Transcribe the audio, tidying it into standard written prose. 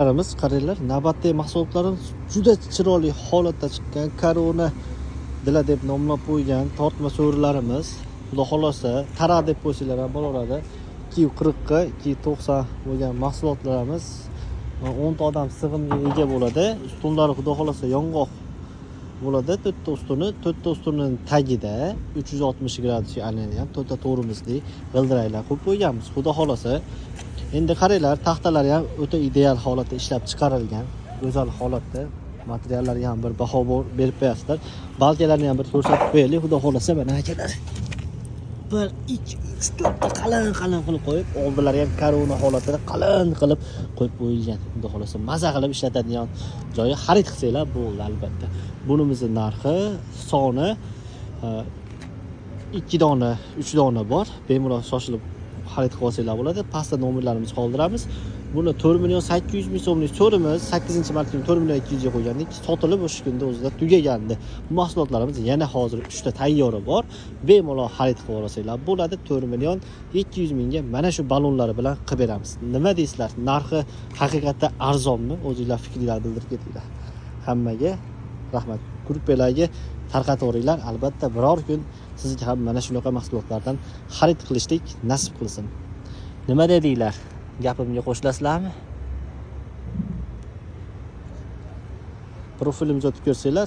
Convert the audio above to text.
Qaranglar, navbatdagi mahsulotlarimiz juda chiroyli holatda chiqqan. Korona dila deb nomlab qo'ygan tortma so'rilarimiz, xudo xolosa tara deb qo'ysanglar ham bo'laveradi. 240 ga 290 bo'lgan mahsulotlarimiz 10 ta odam sig'imiga ega bo'ladi. Ustunlari xudo xolosa yong'oq bo'ladi. 4 ta ustunining tagida 360 gradusga aylangan 4 ta to'rimizli g'ildiraklar qo'yib qo'yganmiz. Xudo xolosa endi qaranglar, taxtalari ham o'ta ideal holatda ishlab chiqarilgan, go'zal holatda. Materiallariga ham bir baho berib qo'yasizlar. Balkalarni ham bir ko'rsatib qo'yaylik, xudo xolasa mana akalar. 1 2 3 4 ta qalin qilib qo'yib, oldilari ham korona holatida qalin qilib qo'yib qo'yilgan. Xudo xolasa maza qilib ishlatadigan joyi xarid qilsanglar bo'ldi albatta. Bunimizning narxi, soni 2 dona, 3 dona bor. Bemalol shoshilib xarid qilib olsanglar bo'ladi. Pastda nomerlarimizni qoldiramiz. Buni 4.800.000 so'mlik so'rimiz 8-martning 4.200.000 ga qo'ygandik. Sotilib o'sha kunda o'zida tugagandi. Bu mahsulotlarimiz yana hozir 3 ta tayyor bor. Bemalol xarid qilib olsanglar bo'ladi. 4.200.000 ga mana shu balonlari bilan qilib beramiz. Nima deysizlar? Narxi haqiqatda arzonmi? O'zingizlar fikringizni bildirib ketinglar. Hammaga rahmat. Gruppalarga tarqataveringlar. Albatta biror kun sizga ham mana shunaqa mahsulotlardan xarid qilishlik nasib qilsin. Nima dedinglar? Gapimga qo'shilasizlarmi? Profilimizga o'tib ko'rsanglar,